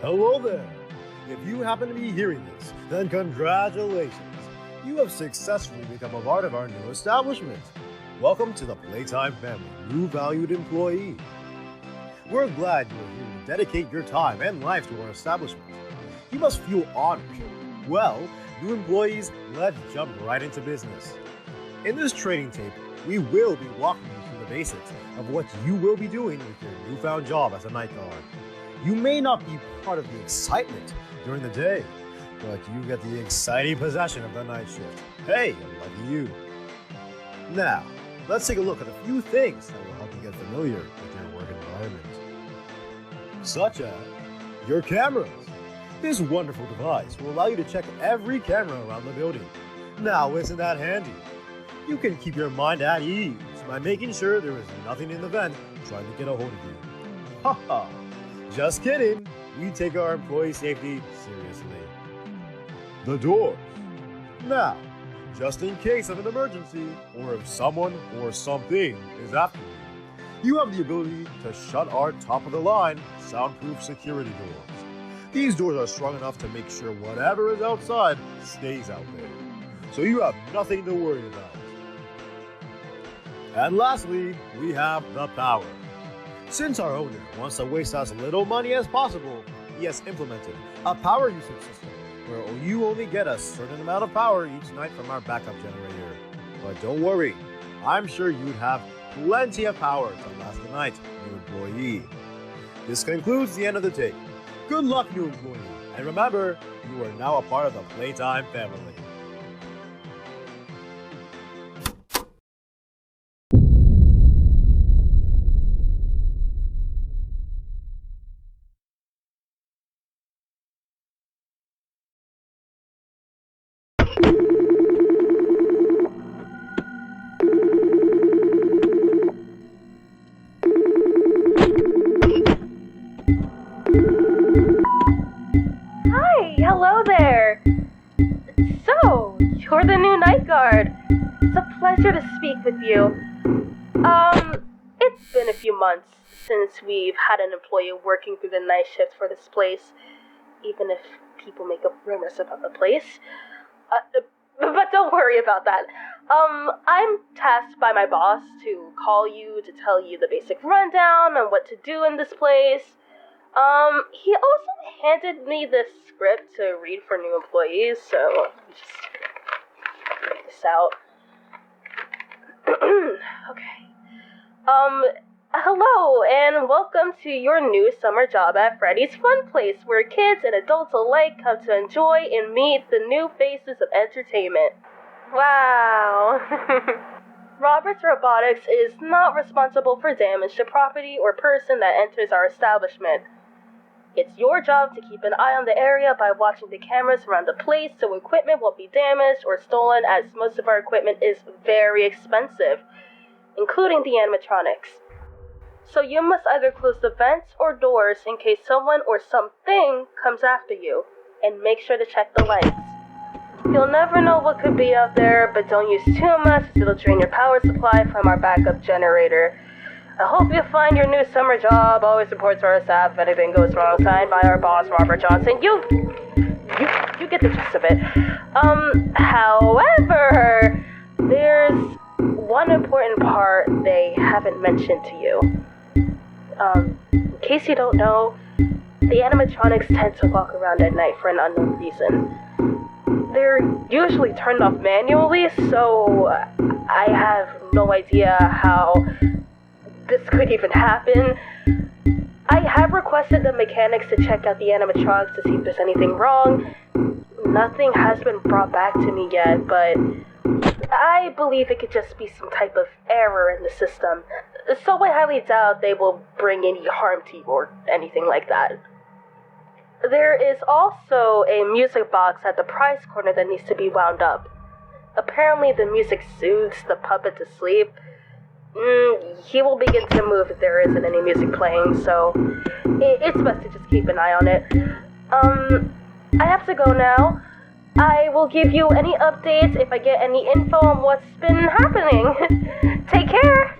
Hello there! If you happen to be hearing this, then congratulations! You have successfully become a part of our new establishment. Welcome to the Playtime family, new valued employee. We're glad you are here to dedicate your time and life to our establishment. You must feel honored. Well, new employees, let's jump right into business. In this training tape, we will be walking you through the basics of what you will be doing with your newfound job as a night guard. You may not be part of the excitement during the day, but you get the exciting possession of the night shift. Hey, lucky you. Now, let's take a look at a few things that will help you get familiar with your work environment. Such as your cameras. This wonderful device will allow you to check every camera around the building. Now, isn't that handy? You can keep your mind at ease by making sure there is nothing in the vent trying to get a hold of you. Haha, just kidding. We take our employee safety seriously. The doors. Now, just in case of an emergency, or if someone or something is after you, you have the ability to shut our top-of-the-line soundproof security doors. These doors are strong enough to make sure whatever is outside stays out there, so you have nothing to worry about. And lastly, we have the power. Since our owner wants to waste as little money as possible, he has implemented a power usage system where you only get a certain amount of power each night from our backup generator. But don't worry, I'm sure you'd have plenty of power to last the night, new employee. This concludes the end of the tape. Good luck, new employee, and remember, you are now a part of the Playtime family. Hello there! So, you're the new night guard. It's a pleasure to speak with you. It's been a few months since we've had an employee working through the night shift for this place, even if people make up rumors about the place. But don't worry about that. I'm tasked by my boss to call you to tell you the basic rundown on what to do in this place. He also handed me this script to read for new employees, so let me just write this out. Okay. Hello, and welcome to your new summer job at Freddy's Fun Place, where kids and adults alike come to enjoy and meet the new faces of entertainment. Wow. Roberts Robotics is not responsible for damage to property or person that enters our establishment. It's your job to keep an eye on the area by watching the cameras around the place so equipment won't be damaged or stolen, as most of our equipment is very expensive, including the animatronics. So you must either close the vents or doors in case someone or something comes after you, and make sure to check the lights. You'll never know what could be out there, but don't use too much as it'll drain your power supply from our backup generator. I hope you find your new summer job. Always reports to our staff if anything goes wrong. Signed by our boss, Robert Johnson. You get the gist of it. However, there's one important part they haven't mentioned to you. In case you don't know, the animatronics tend to walk around at night for an unknown reason. They're usually turned off manually, so I have no idea how this could even happen. I have requested the mechanics to check out the animatronics to see if there's anything wrong. Nothing has been brought back to me yet, but I believe it could just be some type of error in the system. So I highly doubt they will bring any harm to you or anything like that. There is also a music box at the prize corner that needs to be wound up. Apparently the music soothes the puppet to sleep. He will begin to move if there isn't any music playing, so it's best to just keep an eye on it. I have to go now. I will give you any updates if I get any info on what's been happening. Take care!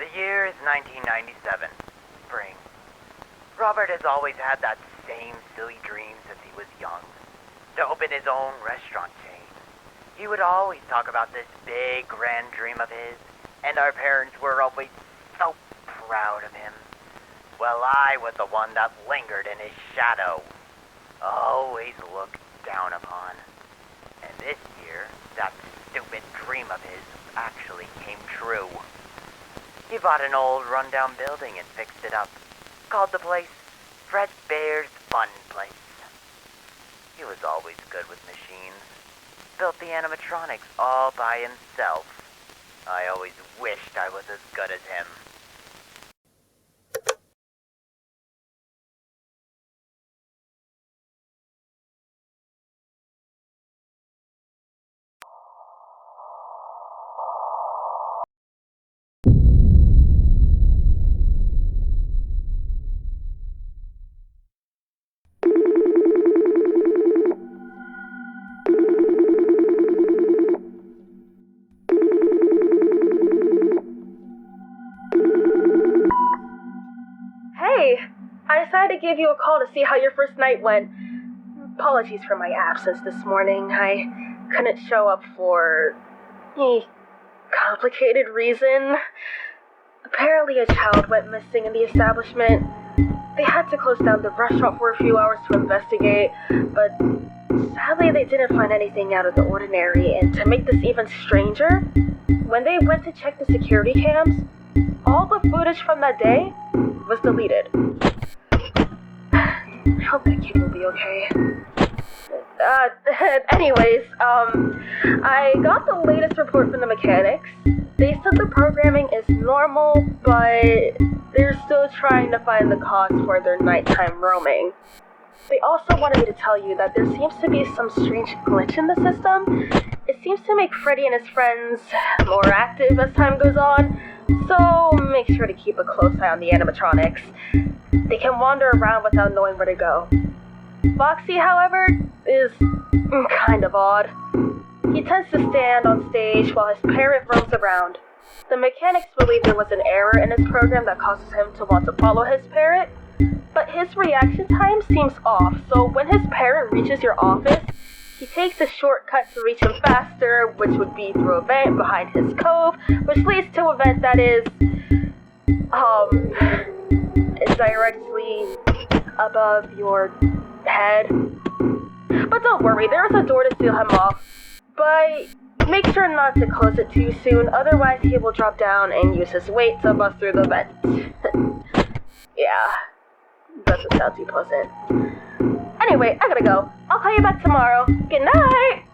The year is 1997, spring. Robert has always had that same silly dream since he was young, to open his own restaurant chain. He would always talk about this big, grand dream of his, and our parents were always so proud of him. Well, I was the one that lingered in his shadow, always looked down upon. And this year, that stupid dream of his actually came true. He bought an old rundown building and fixed it up. Called the place Freddy's Fun Place. He was always good with machines. Built the animatronics all by himself. I always wished I was as good as him. I decided to give you a call to see how your first night went. Apologies for my absence this morning. I couldn't show up for a complicated reason. Apparently a child went missing in the establishment. They had to close down the restaurant for a few hours to investigate, but sadly they didn't find anything out of the ordinary, and to make this even stranger, when they went to check the security cams, all the footage from that day was deleted. I hope that kid will be okay. Anyways, I got the latest report from the mechanics. They said the programming is normal, but they're still trying to find the cause for their nighttime roaming. They also wanted me to tell you that there seems to be some strange glitch in the system. It seems to make Freddy and his friends more active as time goes on, so make sure to keep a close eye on the animatronics. They can wander around without knowing where to go. Foxy, however, is kind of odd. He tends to stand on stage while his parrot roams around. The mechanics believe there was an error in his program that causes him to want to follow his parrot, but his reaction time seems off, so when his parrot reaches your office, he takes a shortcut to reach him faster, which would be through a vent behind his cove, which leads to a vent that is, directly above your head. But don't worry, there is a door to seal him off. But make sure not to close it too soon, otherwise he will drop down and use his weight to bust through the vent. Yeah, doesn't sound too pleasant. Anyway, I gotta go. I'll call you back tomorrow. Good night!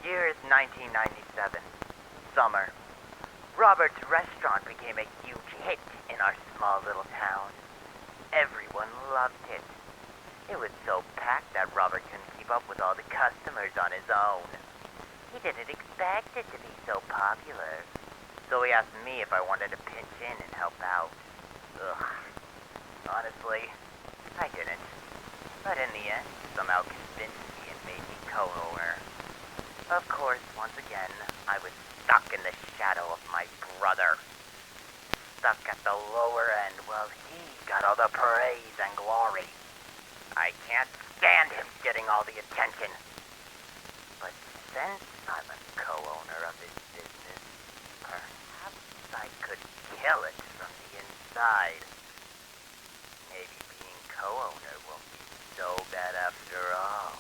The year is 1997. Summer. Robert's restaurant became a huge hit in our small little town. Everyone loved it. It was so packed that Robert couldn't keep up with all the customers on his own. He didn't expect it to be so popular, so he asked me if I wanted to pitch in and help out. Ugh. Honestly, I didn't. But in the end, somehow convinced me and made me co-owner. Of course, once again, I was stuck in the shadow of my brother. Stuck at the lower end while he got all the praise and glory. I can't stand him getting all the attention. But since I'm a co-owner of his business, perhaps I could kill it from the inside. Maybe being co-owner won't be so bad after all.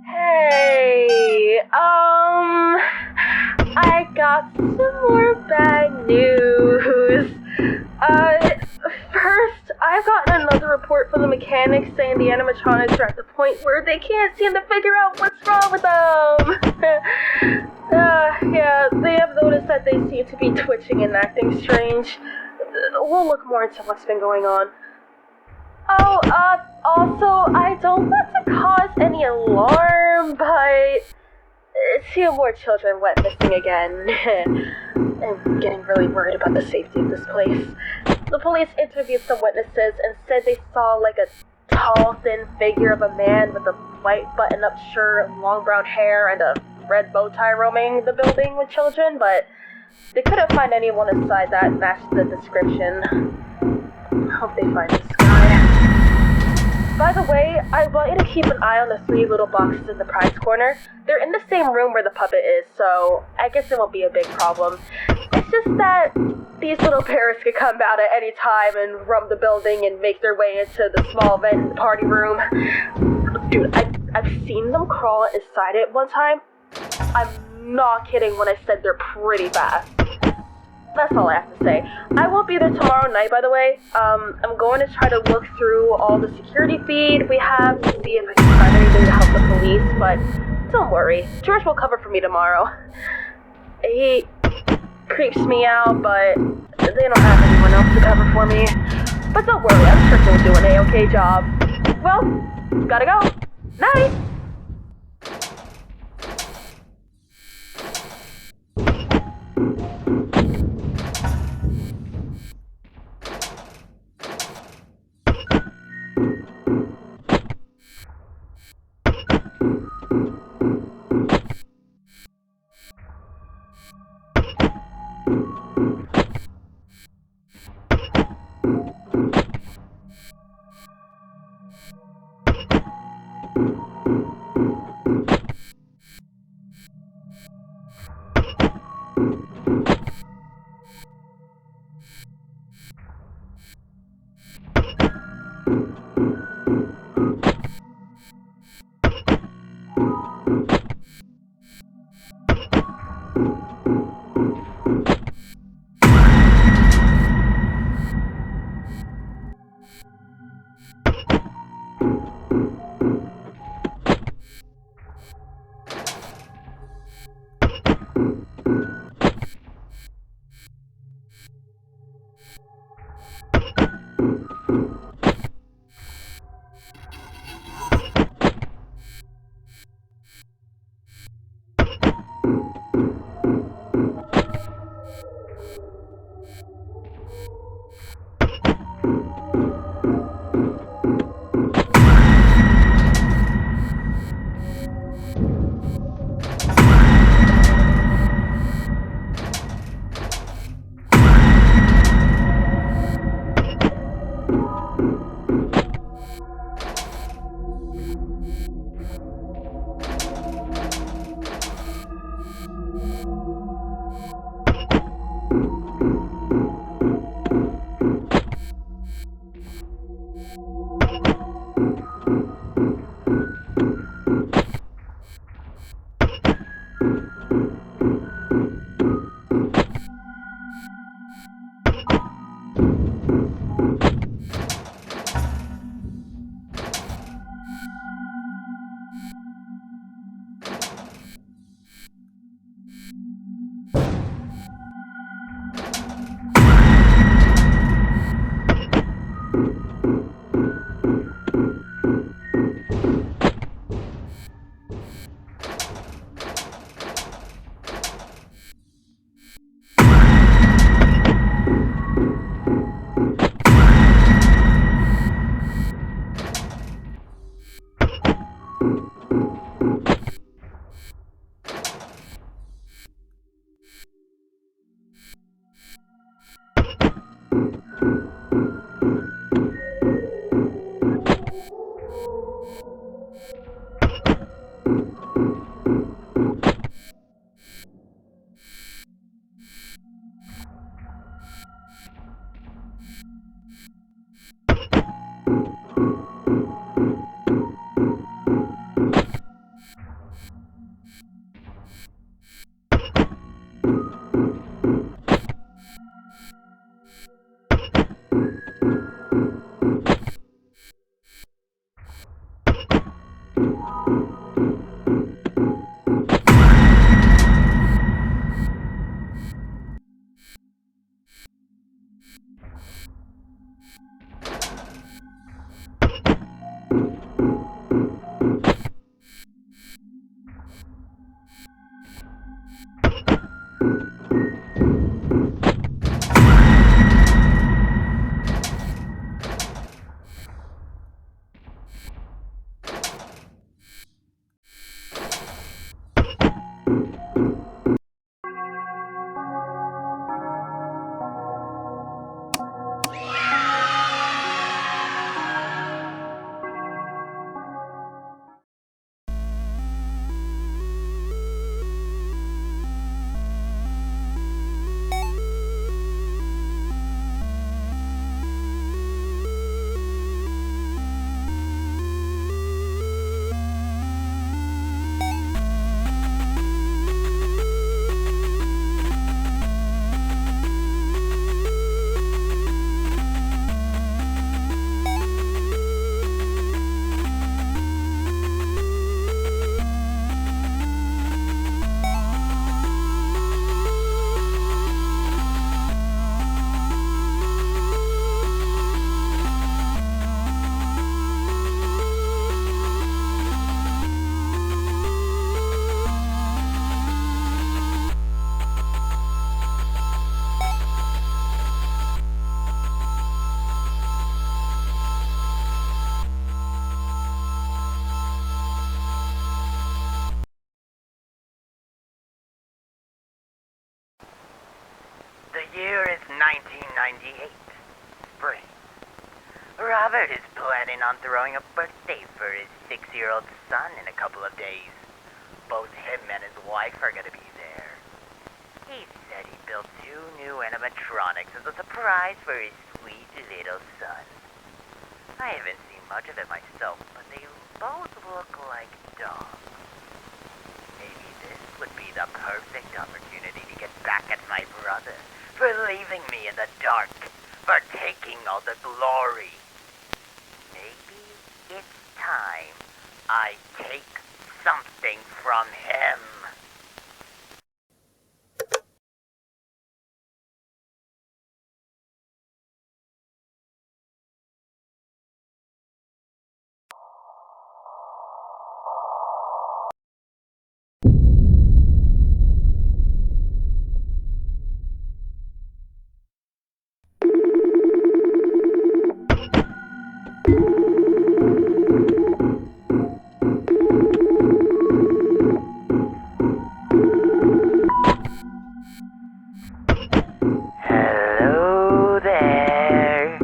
Hey, I got some more bad news. First, I've gotten another report from the mechanics saying the animatronics are at the point where they can't seem to figure out what's wrong with them. Yeah, they have noticed that they seem to be twitching and acting strange. We'll look more into what's been going on. Oh, also, I don't want to cause any alarm, but 2 more children went missing again. I'm getting really worried about the safety of this place. The police interviewed some witnesses and said they saw like a tall, thin figure of a man with a white button-up shirt, long brown hair, and a red bow tie roaming the building with children, but they couldn't find anyone inside that matched the description. Hope they find this guy. By the way, I want you to keep an eye on the 3 little boxes in the prize corner. They're in the same room where the puppet is, so I guess it won't be a big problem. It's just that these little bears could come out at any time and roam the building and make their way into the small vent in the party room. Dude, I've seen them crawl inside it one time. I'm not kidding when I said they're pretty fast. That's all I have to say. I won't be there tomorrow night, by the way. I'm going to try to look through all the security feed we have to see if I can find anything to help the police, but don't worry. George will cover for me tomorrow. He creeps me out, but they don't have anyone else to cover for me. But don't worry, I'm sure he'll do an A-okay job. Well, gotta go. Night! The year is 1998. Spring. Robert is planning on throwing a birthday for his 6-year-old son in a couple of days. Both him and his wife are going to be there. He said he built 2 new animatronics as a surprise for his sweet little son. I haven't seen much of it myself, but they both look like dogs. Maybe this would be the perfect opportunity to get back at my brother for leaving me in the dark, for taking all the glory. Maybe it's time I take something from him. Hello there.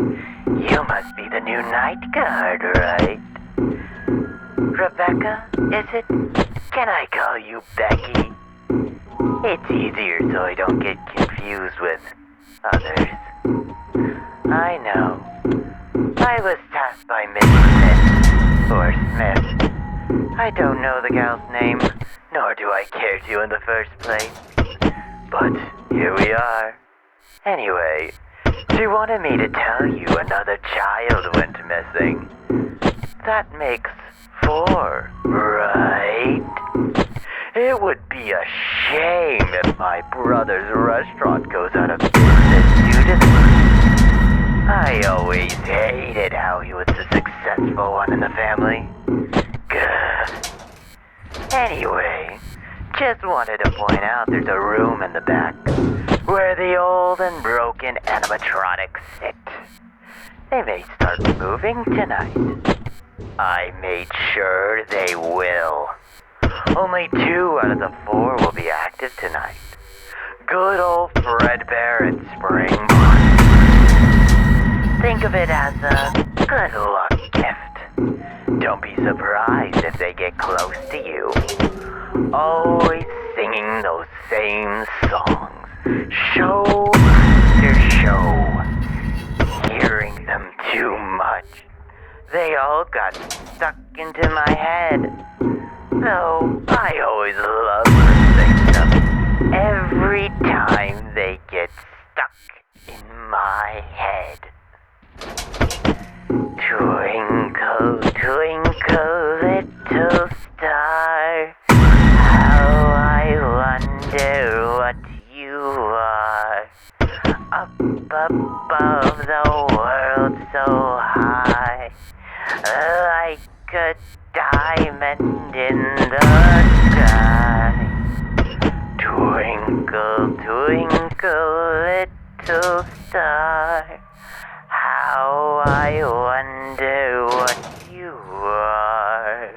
You must be the new night guard, right? Rebecca, is it? Can I call you Becky? It's easier so I don't get confused with others. I know. I was tasked by Miss Smith, or Smith. I don't know the gal's name, nor do I care to in the first place. But here we are. Anyway, she wanted me to tell you another child went missing. That makes 4, right? It would be a shame if my brother's restaurant goes out of business due to this. I always hated how he was the successful one in the family. Gah. Anyway, just wanted to point out there's a room in the back where the old and broken animatronics sit. They may start moving tonight. I made sure they will. Only 2 out of the 4 will be active tonight. Good old Fredbear and Springbok. Think of it as a good luck gift. Don't be surprised if they get close to you. Always singing those same songs. Show after show. Hearing them too much. They all got stuck into my head. Though I always love to sing them every time they get stuck in my head. Twinkle, twinkle, little star, how I wonder what you are. Up above the world so high, like a diamond in the sky. Twinkle, twinkle, little star, how I wonder what you are.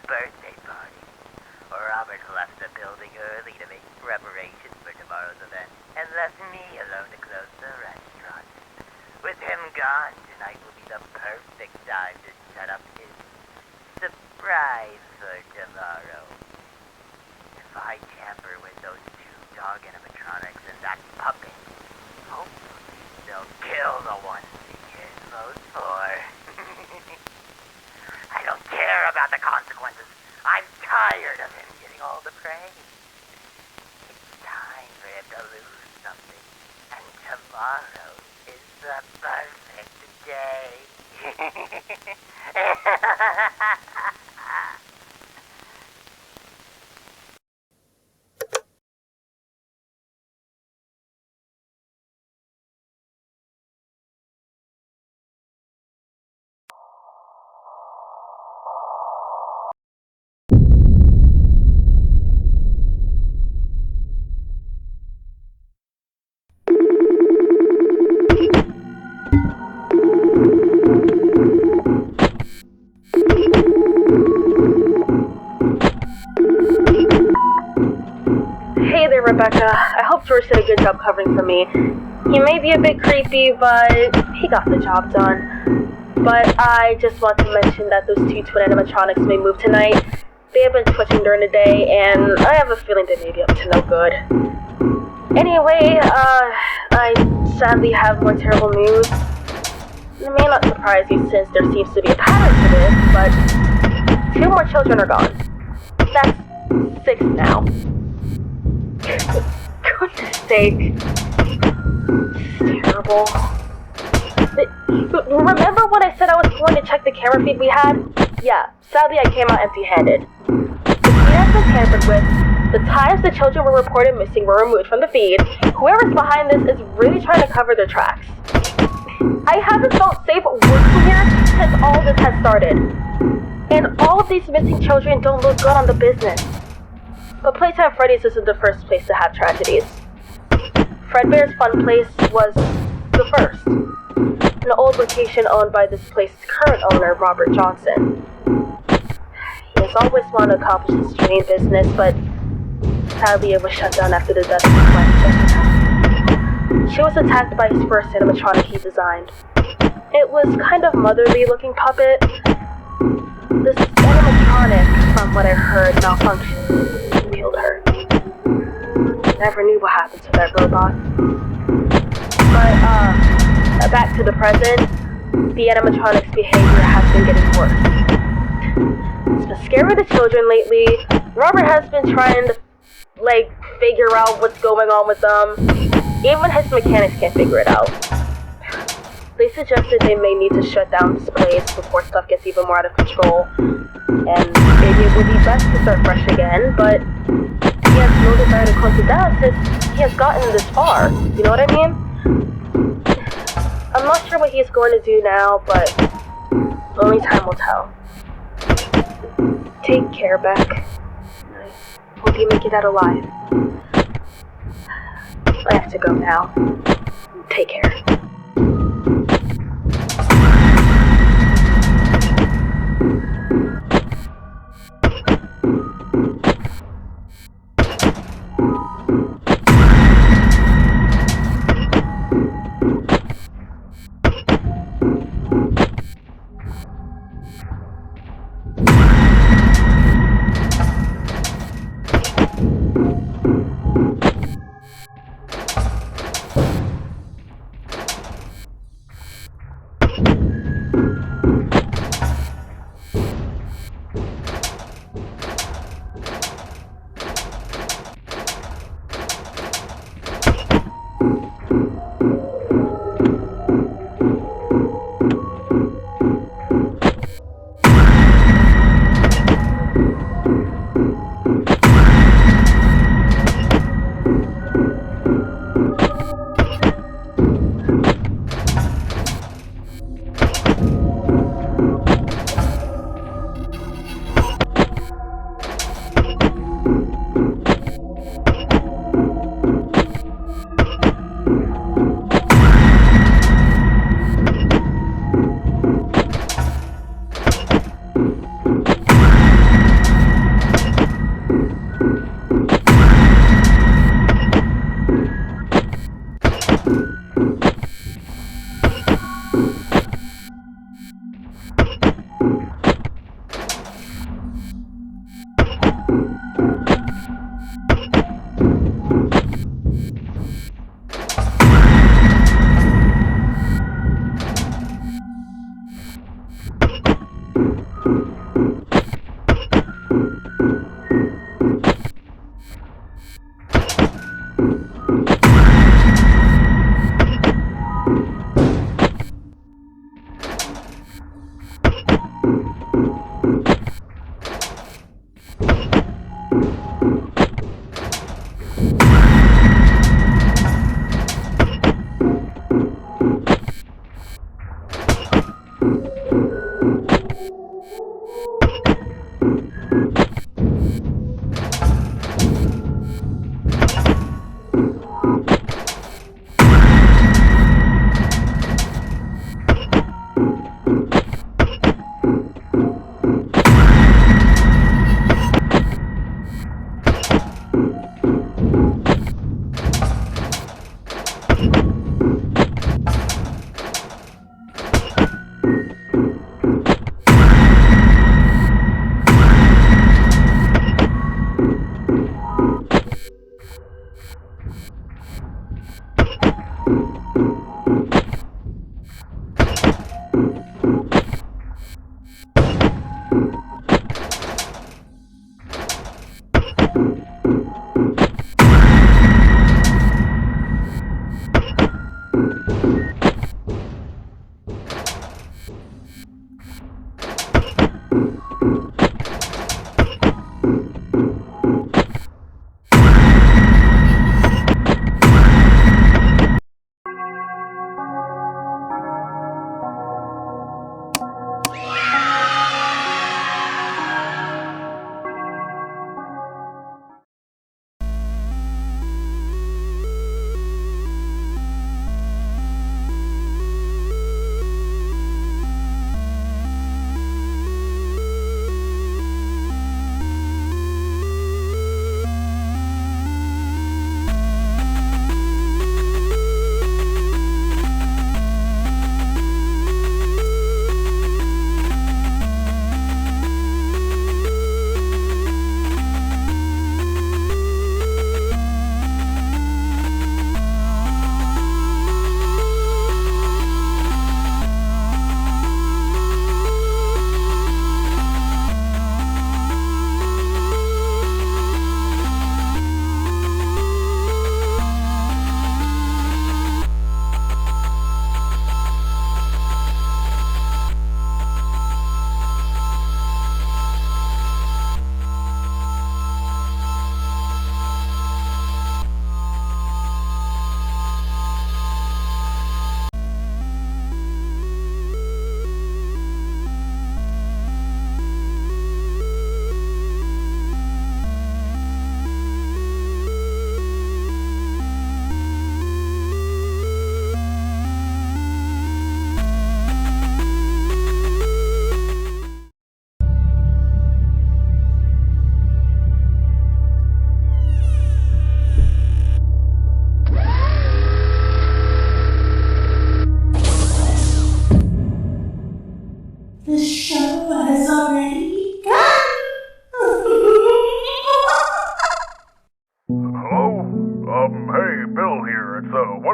birthday party. Robert left the building early to make preparations for tomorrow's event, and left me alone to close the restaurant. With him gone, tonight will be the perfect time to set up his surprise for tomorrow. If I tamper with those two dog animatronics and that puppet, hopefully they'll kill the ones he cares most for. I don't care about the consequences. I'm tired of him getting all the praise. It's time for him to lose something, and tomorrow is the perfect day. Hey there, Rebecca. I hope George did a good job covering for me. He may be a bit creepy, but he got the job done. But I just want to mention that those two twin animatronics may move tonight. They have been twitching during the day, and I have a feeling they may be up to no good. Anyway, I sadly have more terrible news. It may not surprise you since there seems to be a pattern to this, but 2 more children are gone. That's 6 now. Goodness sake. It's terrible. Remember when I said I was going to check the camera feed we had? Yeah, sadly I came out empty-handed. The feed has been tampered with. The times the children were reported missing were removed from the feed. Whoever's behind this is really trying to cover their tracks. I haven't felt safe working here since all this has started. And all of these missing children don't look good on the business. But Playtime Freddy's isn't the first place to have tragedies. Fredbear's Fun Place was the first. An old location owned by this place's current owner, Robert Johnson. He has always wanted to accomplish his dream business, but sadly it was shut down after the death of his wife, Jessica. She was attacked by his first animatronic he designed. It was kind of motherly looking puppet. This animatronic, from what I heard, malfunctioned. Killed her. Never knew what happened to that robot. But, back to the present, the animatronic's behavior has been getting worse. It's been scaring the children lately. Robert has been trying to, figure out what's going on with them. Even his mechanics can't figure it out. They suggested they may need to shut down this place before stuff gets even more out of control. And maybe it would be best to start fresh again, but he has no desire to close it down since he has gotten this far. You know what I mean? I'm not sure what he's going to do now, but only time will tell. Take care, Beck. I hope you make it out alive. I have to go now. Take care.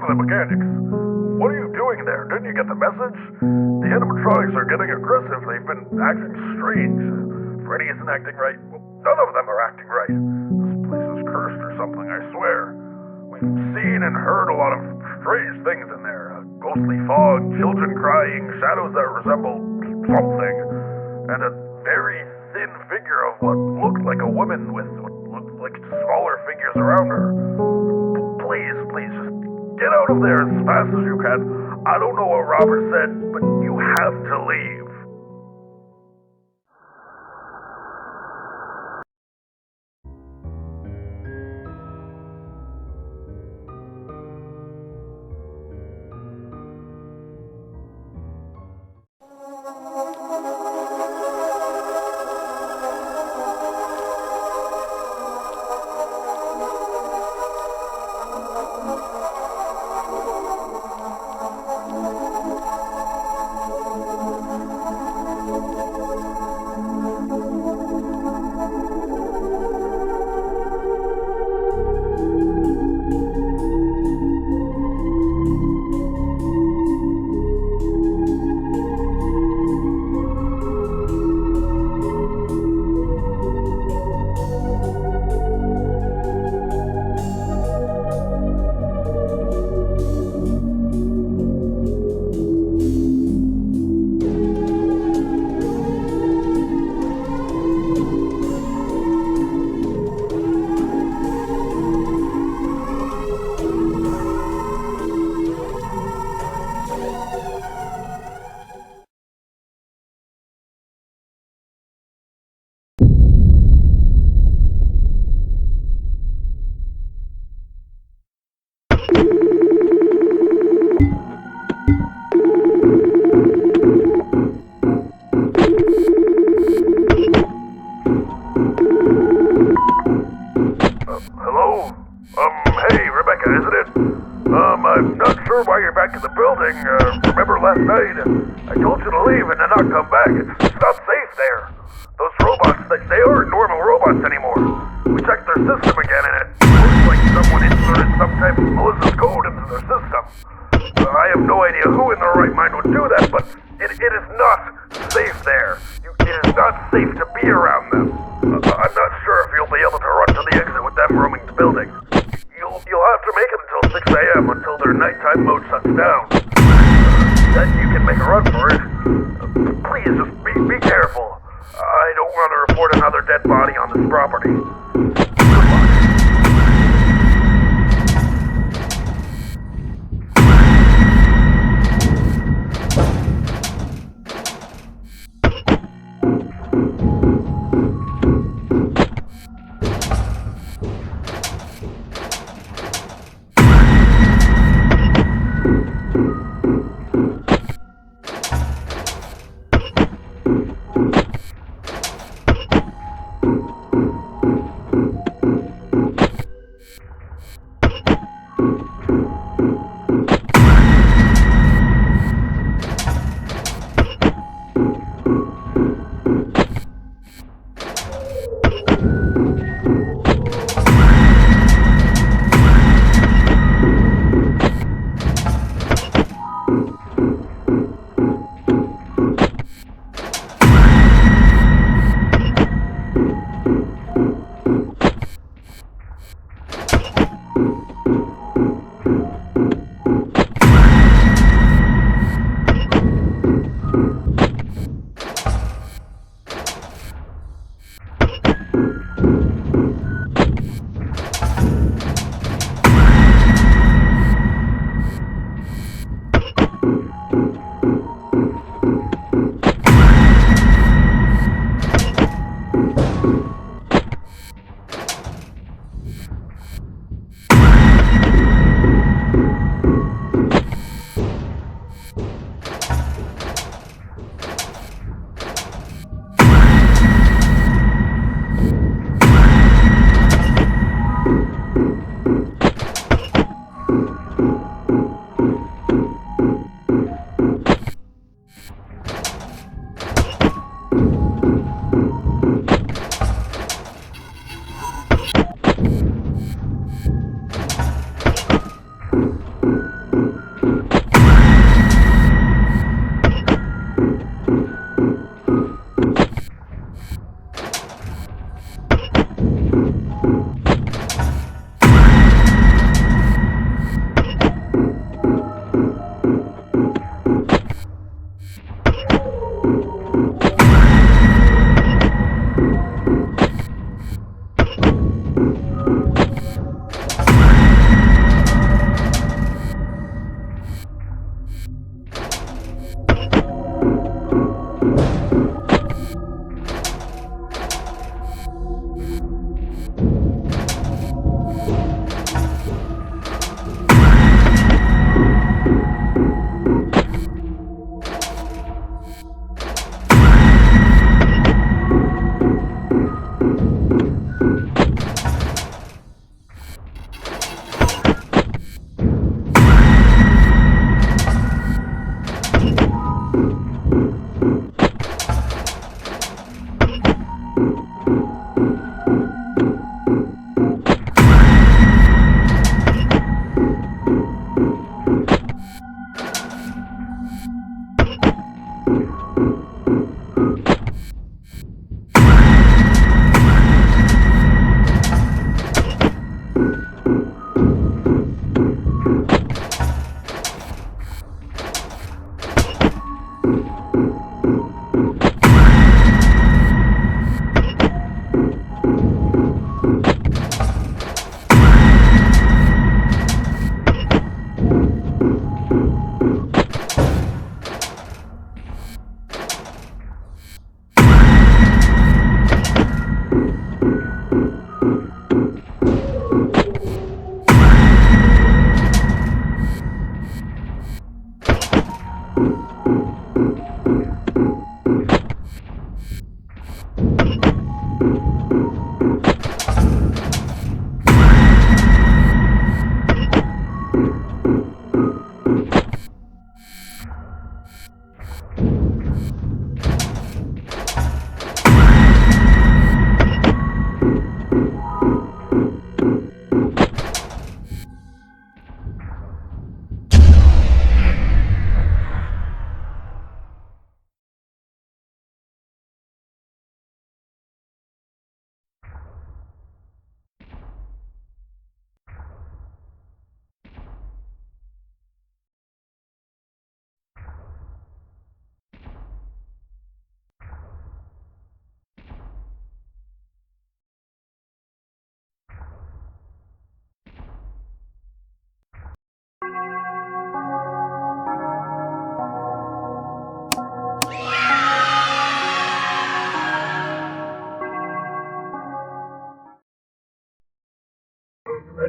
the mechanics. What are you doing there? Didn't you get the message? The animatronics are getting aggressive. They've been acting strange. Freddy isn't acting right. Well, none of them are acting right. This place is cursed or something, I swear. We've seen and heard a lot of strange things in there. Ghostly fog, children crying, shadows that resemble something, and a very thin figure of what looked like a woman with what looked like smaller figures around her. Please, just get out of there as fast as you can. I don't know what Robert said, but you have to leave. saying, remember last night? I told you to leave and to not come back. It's not safe there. Those robots, they aren't normal robots anymore. We checked their system again and it looks like someone inserted some type of malicious code into their system. I have no idea who in their right mind would do that, but it is not safe there. It is not safe to be around them. I'm not sure if you'll be able to run to the exit with them roaming the building. You'll have to make it until 6 a.m. until their nighttime mode shuts down. Then you can make a run for it. Please, just be careful. I don't want to report another dead body on this property. Good luck.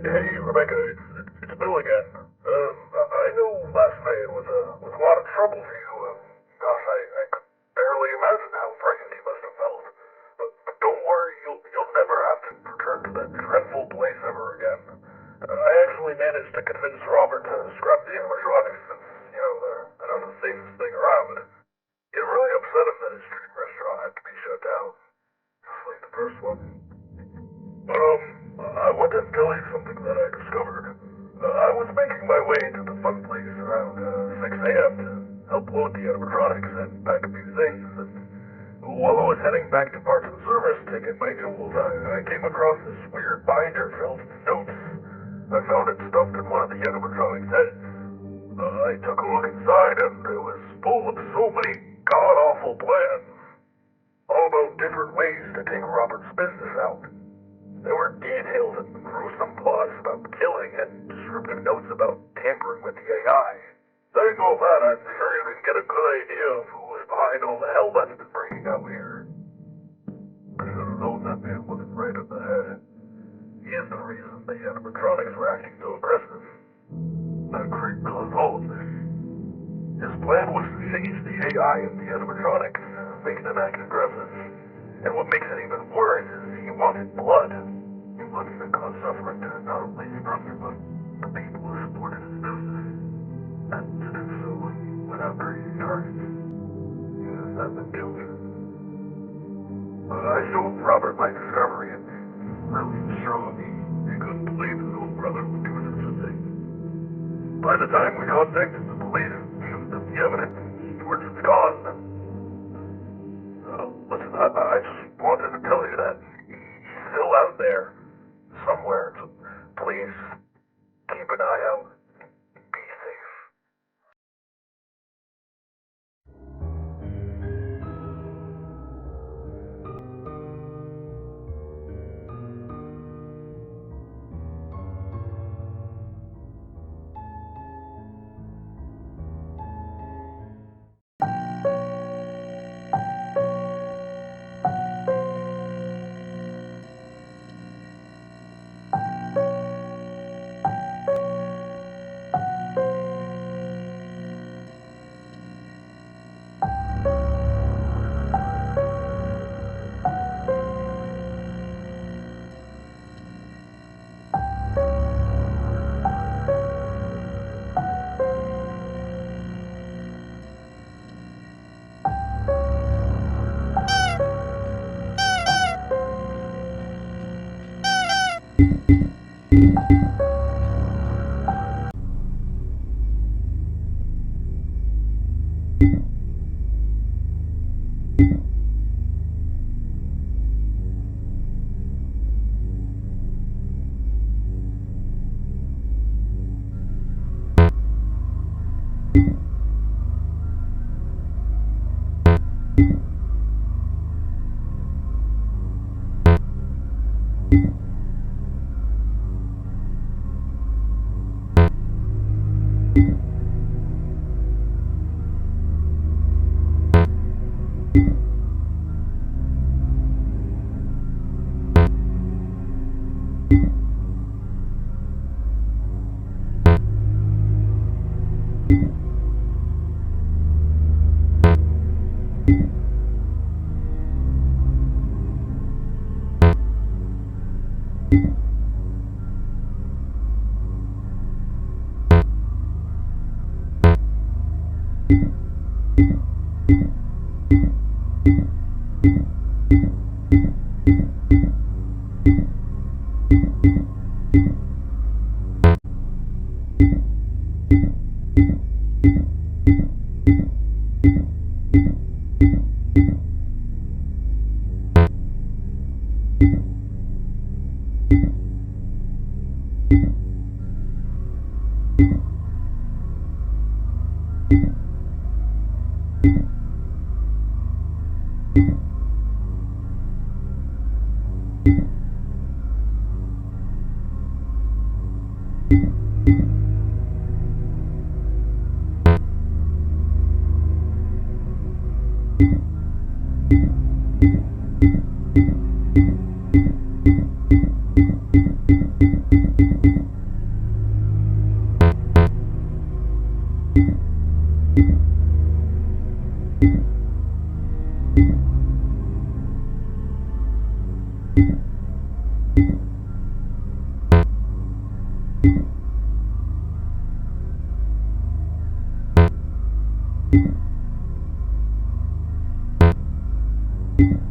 Hey, Rebecca, it's Bill again. I know last night was a lot of trouble for you. Gosh, I could barely imagine how frightened you must have felt. But don't worry, you'll never have to return to that dreadful place ever again. I actually managed to convince Robert to scrap the animatronics since, they're not the safest thing around. It really upset him that his dream restaurant had to be shut down, just like the first one. But, I want to tell you something that I discovered. I was making my way to the fun place around 6 a.m. to help load the animatronics and pack a few things, and while I was heading back to parts and service to get my tools, I came across this weird binder filled with notes. I found it stuffed in one of the animatronics' heads. I took a look inside, and it was full of so many god-awful plans, all about different ways to take Robert's business out. There were detailed and gruesome plots about killing and descriptive notes about tampering with the AI. Saying all that, I'm sure you can get a good idea of who was behind all the hell that's been breaking out here. I should have known that man wasn't right in the head. He is the reason the animatronics were acting so aggressive. That creep caused all of this. His plan was to change the AI in the animatronics, making them act aggressive. And what makes it even worse is he wanted blood. He wanted to cause suffering to not only his brother, but the people who supported his business. And to do so, he went after his targets. He has not been killed. I showed Robert my discovery, and really distraught me. He couldn't believe his own brother would do such a thing. By the time we contacted the police, the evidence, George is gone. Listen, I just wanted to tell you that he's still out there, somewhere, so please keep an eye out. Be safe. you.